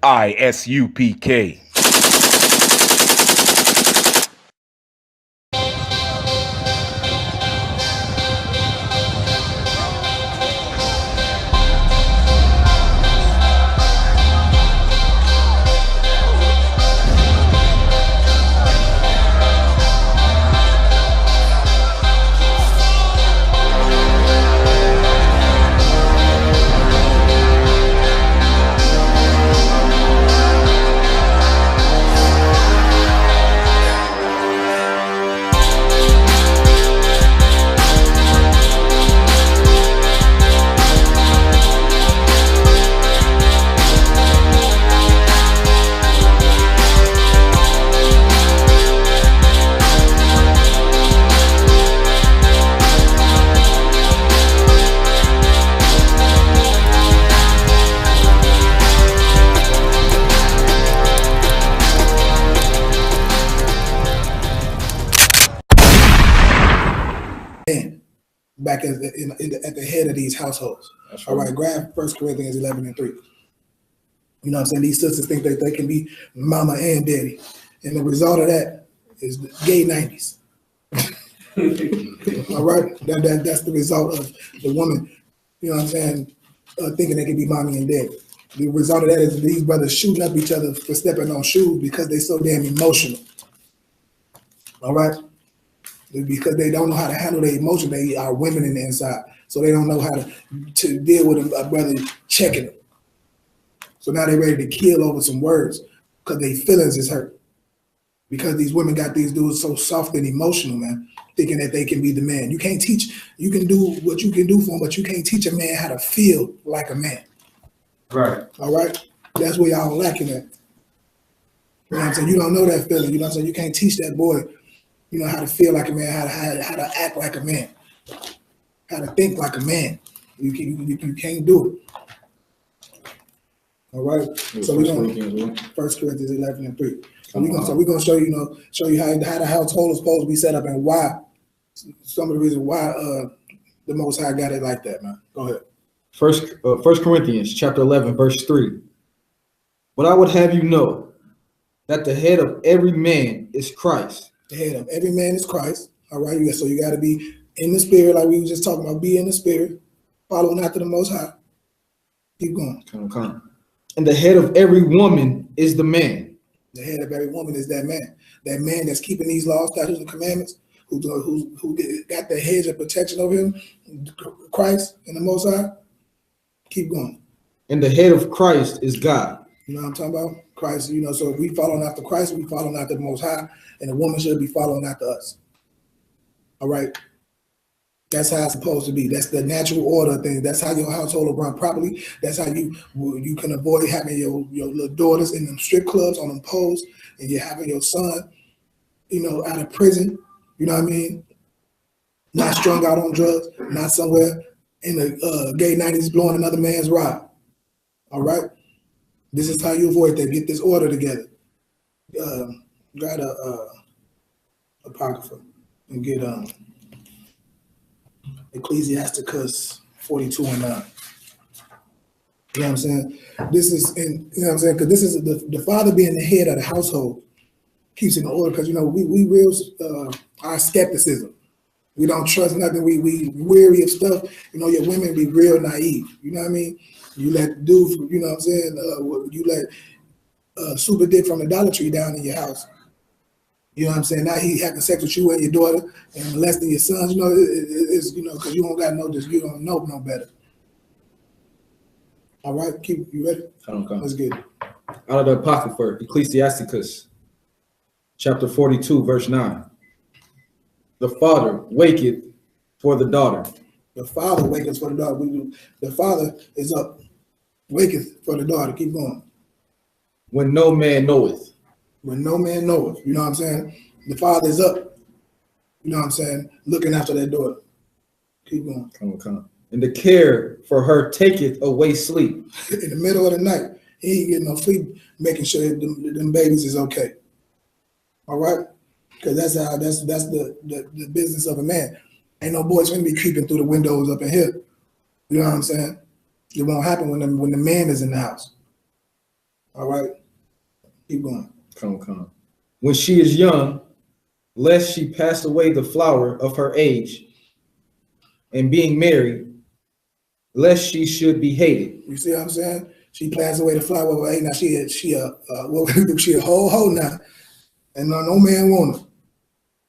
I.S.U.P.K. Back at the head of these households. That's all right, grab 1 Corinthians 11:3. You know what I'm saying? These sisters think that they can be mama and daddy. And the result of that is the gay 90s. All right? That's the result of the woman, you know what I'm saying, thinking they can be mommy and daddy. The result of that is these brothers shooting up each other for stepping on shoes because they're so damn emotional. All right? Because they don't know how to handle their emotion. They are women in the inside. So they don't know how to deal with a brother checking them. So now they're ready to kill over some words because their feelings is hurt. Because these women got these dudes so soft and emotional, man, thinking that they can be the man. You can't teach, you can do what you can do for them, but you can't teach a man how to feel like a man. Right. All right? That's where y'all lacking at. You know what I'm saying? You don't know that feeling. You know what I'm saying? You can't teach that boy, you know, how to feel like a man, how to act like a man, how to think like a man. You can't do it. All right. So we're going 1 Corinthians 11:3. So we're gonna show you, show you how the household is supposed to be set up and why some of the reasons why the Most High got it like that, man. Go ahead. 1 Corinthians chapter 11, verse 3. But I would have you know that the head of every man is Christ. The head of every man is Christ. All right. So you got to be in the spirit, like we were just talking about. Be in the spirit, following after the Most High. Keep going. Come. And the head of every woman is the man. The head of every woman is that man. That man that's keeping these laws, statutes, and commandments, who got the hedge of protection over him, Christ and the Most High. Keep going. And the head of Christ is God. You know what I'm talking about? Christ, you know, so if we following after Christ, we following after the Most High, and the woman should be following after us. All right? That's how it's supposed to be. That's the natural order thing. That's how your household will run properly. That's how you can avoid having your little daughters in them strip clubs on them poles, and you're having your son, you know, out of prison. You know what I mean? Not strung out on drugs, not somewhere in the gay 90s blowing another man's rod. All right? This is how you avoid that. Get this order together. Grab a apocrypha and get Ecclesiasticus 42:9. You know what I'm saying? This is in, you know what I'm saying? Because this is the father being the head of the household keeps in order, because you know we real our skepticism. We don't trust nothing. We weary of stuff. You know, your women be real naive. You know what I mean? You let dude, you know what I'm saying? You let Super Dick from the Dollar Tree down in your house. You know what I'm saying? Now he having sex with you and your daughter and molesting your sons. You know, it's you know, because you don't got no this. You don't know no better. All right, you ready? Come. Let's get it. Out of the Apocrypha, Ecclesiasticus chapter 42, verse 9. The father waketh for the daughter. The father waketh for the daughter. The father is up, waketh for the daughter. Keep going. When no man knoweth. When no man knoweth. You know what I'm saying? The father is up. You know what I'm saying? Looking after that daughter. Keep going. Come. And the care for her taketh away sleep. In the middle of the night, he ain't getting no sleep, making sure them babies is okay. All right? Because that's the business of a man. Ain't no boys gonna be creeping through the windows up in here. You know what I'm saying? It won't happen when the man is in the house. All right, keep going. Come. When she is young, lest she pass away the flower of her age, and being married, lest she should be hated. You see what I'm saying? She passed away the flower of her age. Now she a whole now, and no man want her.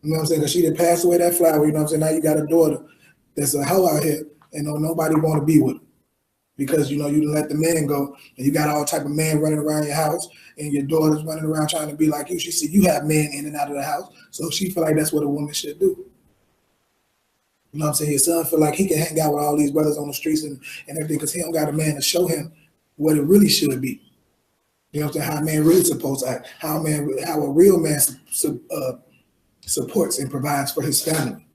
You know what I'm saying? Because she done passed away that flower. You know what I'm saying? Now you got a daughter that's a hoe out here, and nobody want to be with her because you done let the man go, and you got all type of men running around your house, and your daughter's running around trying to be like you. She see you have men in and out of the house, so she feel like that's what a woman should do. You know what I'm saying? Your son feel like he can hang out with all these brothers on the streets and everything because he don't got a man to show him what it really should be. You know what I'm saying? How a man really supposed to act. How a real man supports and provides for his family.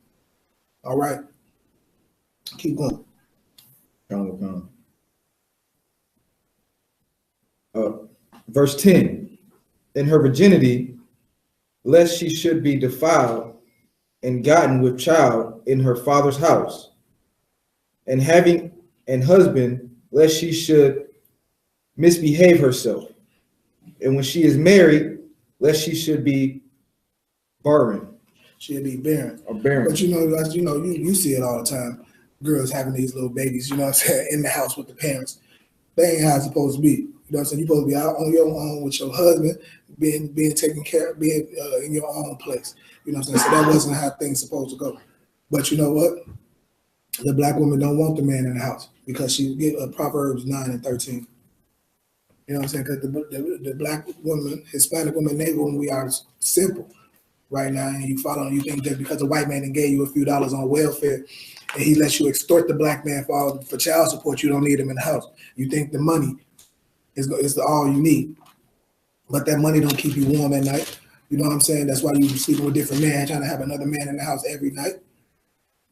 All right? Keep going. Verse 10, in her virginity, lest she should be defiled and gotten with child in her father's house, and having an husband, lest she should misbehave herself. And when she is married, lest she should be barren. She'll be barren. Or barren. But you see it all the time. Girls having these little babies, you know what I'm saying, in the house with the parents. They ain't how it's supposed to be. You know what I'm saying? You're supposed to be out on your own with your husband, being taken care of, being in your own place. You know what I'm saying? So that wasn't how things supposed to go. But you know what? The black woman don't want the man in the house because she get Proverbs 9 and 13. You know what I'm saying? Because the black woman, Hispanic woman, neighbor woman, we are simple right now. And you think that because a white man then gave you a few dollars on welfare and he lets you extort the black man for child support, you don't need him in the house. You think the money is all you need. But that money don't keep you warm at night. You know what I'm saying? That's why you sleeping with different men, trying to have another man in the house every night.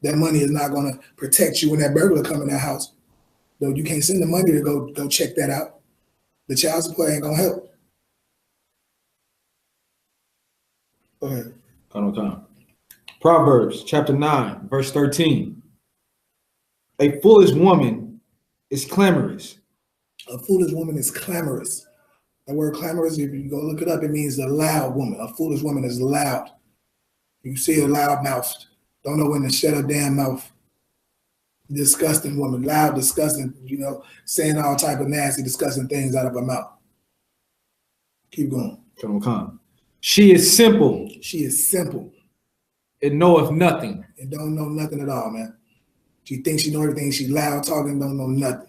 That money is not going to protect you when that burglar come in that house. Though you can't send the money to go check that out. The child support ain't going to help. Go ahead. Come. Proverbs chapter 9, verse 13. A foolish woman is clamorous. A foolish woman is clamorous. The word clamorous, if you go look it up, it means a loud woman. A foolish woman is loud. You see a loud mouth. Don't know when to shut her damn mouth. Disgusting woman, loud, disgusting, saying all type of nasty, disgusting things out of her mouth. Keep going. Come. She is simple. She is simple. And knoweth nothing. And don't know nothing at all, man. She thinks she know everything. She loud talking, don't know nothing.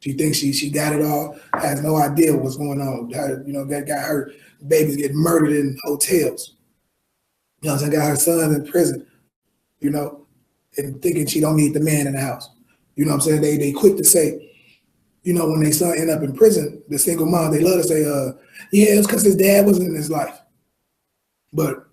She thinks she got it all, has no idea what's going on. Got her babies getting murdered in hotels. You know what I'm saying? Got her son in prison, and thinking she don't need the man in the house. You know what I'm saying? They quick to say, when their son end up in prison, the single mom, they love to say, yeah, it's because his dad wasn't in his life. But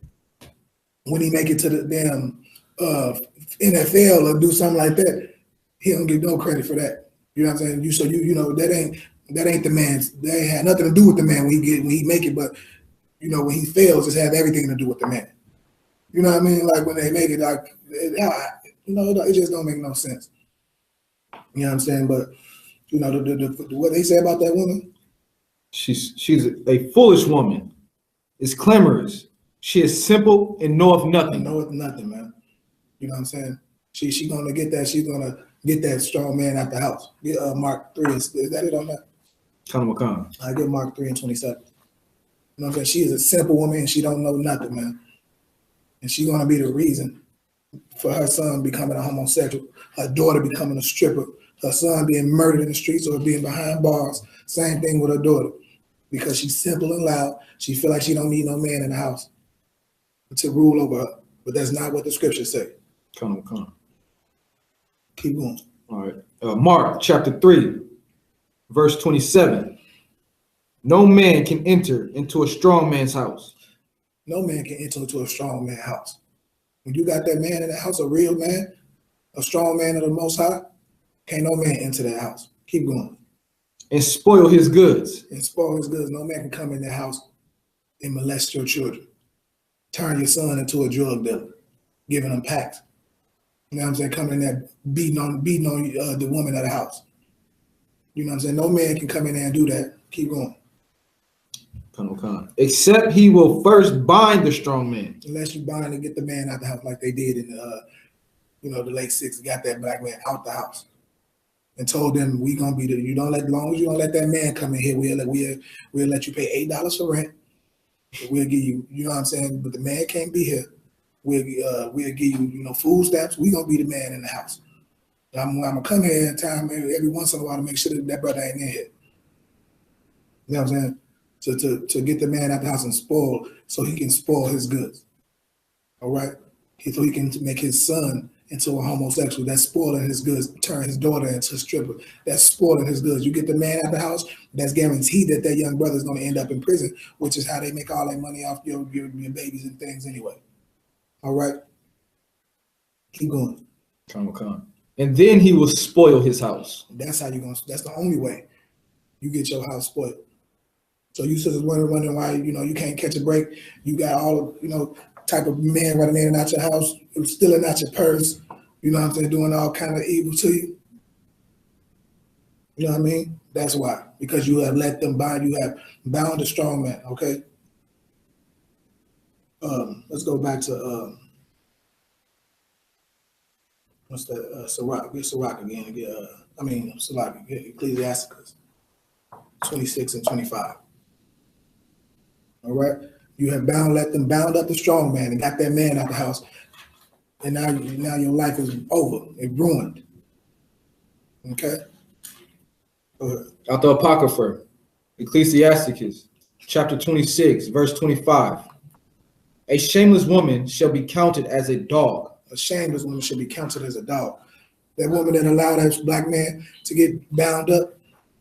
when he make it to the damn NFL or do something like that, he don't get no credit for that. You know what I'm saying? That ain't the man's. That ain't had nothing to do with the man when he make it. But when he fails, it's have everything to do with the man. You know what I mean? Like when they make it, it just don't make no sense. You know what I'm saying? But what they say about that woman? She's a foolish woman. Is clamorous. She is simple and knoweth nothing. Knoweth nothing, man. You know what I'm saying? She gonna get that. She's gonna get that strong man out the house. Get Mark 3. Is that it on that? Come. I get Mark 3 and 27. You know what I'm saying? She is a simple woman and she don't know nothing, man. And she's gonna be the reason for her son becoming a homosexual, her daughter becoming a stripper, her son being murdered in the streets or being behind bars. Same thing with her daughter. Because she's simple and loud, she feel like she don't need no man in the house to rule over her. But that's not what the scriptures say. Come. Keep going. All right. Mark chapter 3, verse 27. No man can enter into a strong man's house. No man can enter into a strong man's house. When you got that man in the house, a real man, a strong man of the Most High, can't no man enter that house. Keep going. And spoil his goods. And spoil his goods. No man can come in that house and molest your children. Turn your son into a drug dealer, giving them packs. You know what I'm saying? Coming in there beating on the woman of the house. You know what I'm saying? No man can come in there and do that. Keep going. Except he will first bind the strong man. Unless you bind and get the man out the house like they did in the late 60s, got that black man out the house and told them we gonna be there. You don't let, as long as you don't let that man come in here, we'll let you pay $8 for rent. We'll give you, you know what I'm saying? But the man can't be here. We'll give you, food stamps. We gonna be the man in the house. I'm gonna come here every once in a while to make sure that brother ain't in here. You know what I'm saying? To get the man out the house and spoil, so he can spoil his goods. All right? So he can make his son into a homosexual. That's spoiling his goods. Turn his daughter into a stripper. That's spoiling his goods. You get the man out the house, that's guaranteed that young brother is going to end up in prison, which is how they make all their money off your babies and things anyway. All right? Keep going. And then he will spoil his house. That's how that's the only way you get your house spoiled. So you sisters wondering why, you can't catch a break. You got all, type of men running in and out your house, stealing out your purse, you know what I'm saying, doing all kind of evil to you. You know what I mean? That's why. Because you have let them bind, you have bound a strong man, okay? Let's go back to, what's that, Sirach, get Sirach again, Sirach, Ecclesiasticus 26 and 25. All right? You have let them bound up the strong man and got that man out the house. And now your life is over. It's ruined. Okay? Go ahead. Out the Apocrypha, Ecclesiasticus, chapter 26, verse 25. A shameless woman shall be counted as a dog. A shameless woman should be counted as a dog. That woman that allowed that black man to get bound up,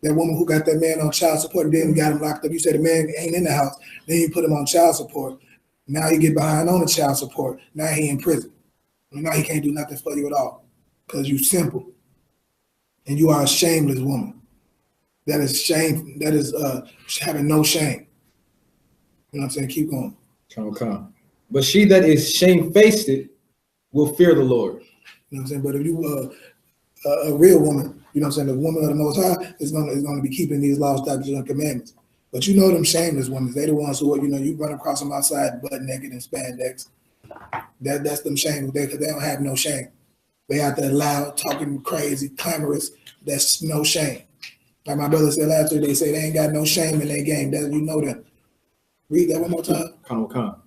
that woman who got that man on child support and then got him locked up. You said the man ain't in the house. Then you put him on child support. Now he get behind on the child support. Now he in prison. Now he can't do nothing for you at all because you simple. And you are a shameless woman. That is shame. That is having no shame. You know what I'm saying? Keep going. Come. But she that is shamefaced will fear the Lord. You know what I'm saying? But if you a real woman, you know what I'm saying, the woman of the Most High is gonna be keeping these laws, statutes, and commandments. But you know them shameless women, they the ones who you run across them outside butt naked and spandex. That's them shameless, because they don't have no shame. They out there loud, talking crazy, clamorous. That's no shame. Like my brother said last week, they say they ain't got no shame in their game. That you know them. Read that one more time. Come.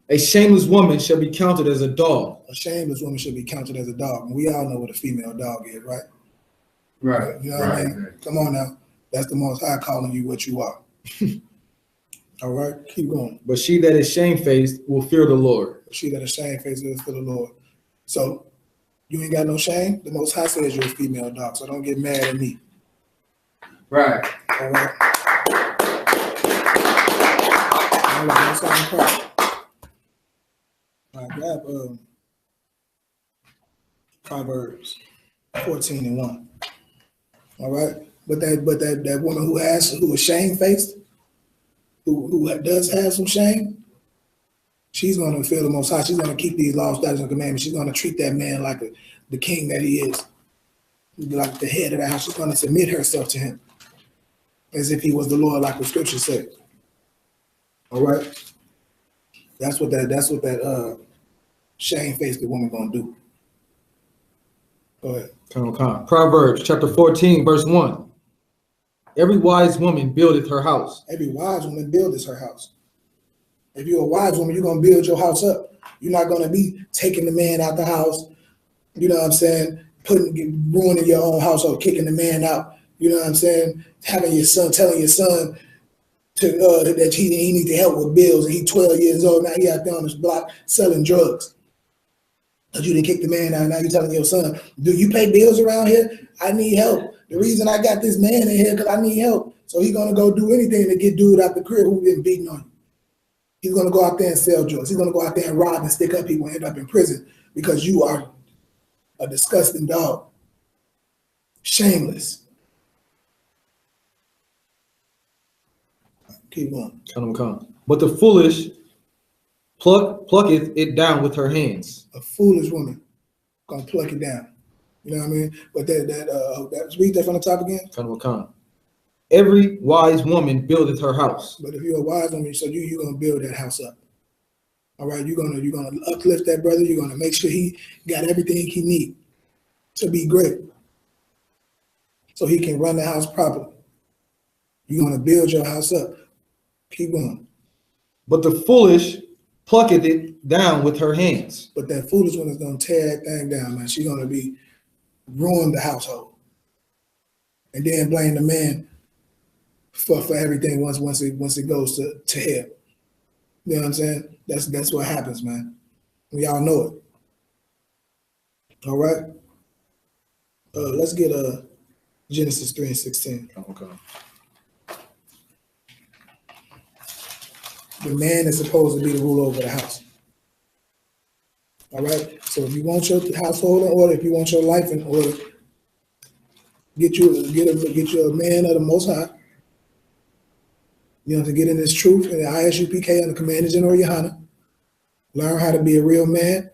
A shameless woman shall be counted as a dog. A shameless woman should be counted as a dog. And we all know what a female dog is, right? Right. You know what I mean? Right. Come on now. That's the Most High calling you what you are. All right, keep going. But she that is shamefaced will fear the Lord. She that is shamefaced will fear the Lord. So you ain't got no shame. The Most High says you're a female dog, so don't get mad at me. Right. All right. All right, that's all I'm proud. I grab Proverbs 14 and 1. All right, but that woman who is shamefaced, who does have some shame, she's going to feel the Most High. She's going to keep these laws, statutes, and commandments. She's going to treat that man like the king that he is, like the head of the house. She's going to submit herself to him as if he was the Lord, like the scripture said. All right, that's what that shamefaced woman gonna do. Go ahead. Proverbs chapter 14, verse 1. Every wise woman buildeth her house. Every wise woman buildeth her house. If you're a wise woman, you're gonna build your house up. You're not gonna be taking the man out the house, you know what I'm saying, ruining your own household, kicking the man out, you know what I'm saying, telling your son to that he need to help with bills, and he's 12 years old, now he out there on this block selling drugs. Because you didn't kick the man out, now you're telling your son, do you pay bills around here? I need help. The reason I got this man in here because I need help. So he's gonna go do anything to get dude out the crib who been beating on you. He's gonna go out there and sell drugs. He's gonna go out there and rob and stick up people and end up in prison because you are a disgusting dog. Shameless. Keep going. Come. But the foolish plucketh it down with her hands. A foolish woman gonna pluck it down. You know what I mean? But that read that from the top again. Kind of a con. Every wise woman buildeth her house. But if you're a wise woman, so you're gonna build that house up. All right, you're gonna uplift that brother. You're gonna make sure he got everything he needs to be great, so he can run the house properly. You're gonna build your house up. Keep going. But the foolish plucketh it down with her hands. But that foolish one is gonna tear that thing down, man. She's gonna be ruin the household, and then blame the man for everything once it goes to hell. You know what I'm saying? That's what happens, man. We all know it. All right. Let's get Genesis 3:16. Okay. The man is supposed to be the ruler over the house. All right. So if you want your household in order, if you want your life in order, get you a man of the Most High. You know, to get in this truth and the I.S.U.P.K under Command of Gen.YAHANNA. Learn how to be a real man.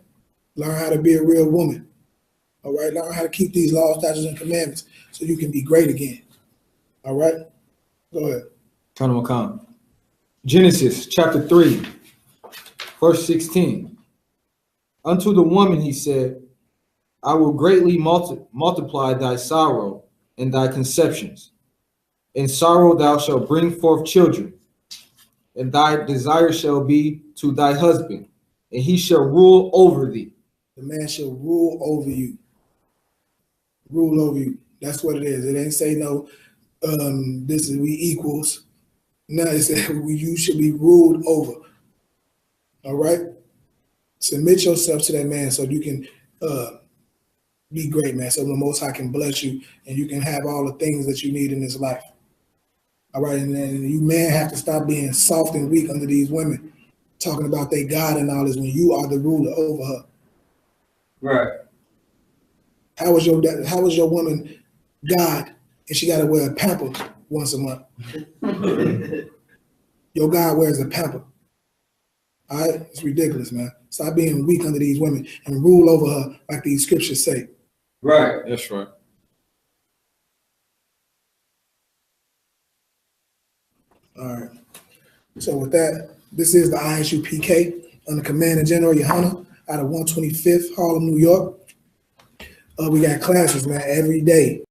Learn how to be a real woman. All right. Learn how to keep these laws, statutes, and commandments so you can be great again. All right. Go ahead. Turn them on. Genesis chapter 3, verse 16. Unto the woman he said, I will greatly multiply thy sorrow and thy conceptions. In sorrow thou shalt bring forth children, and thy desire shall be to thy husband, and he shall rule over thee. The man shall rule over you. Rule over you. That's what it is. It ain't say no, this is we equals. No, it said you should be ruled over. All right? Submit yourself to that man so you can be great, man. So the Most High can bless you and you can have all the things that you need in this life. All right, and then you men have to stop being soft and weak under these women, talking about they God and all this when you are the ruler over her. Right. How is your woman God and she got to wear a pamper once a month? Your God wears a pamper. All right, it's ridiculous, man. Stop being weak under these women and rule over her like these scriptures say. Right. That's right. All right. So with that, this is the I.S.U.P.K under Command of Gen.YAHANNA out of 125th Harlem, New York. We got classes, man, every day.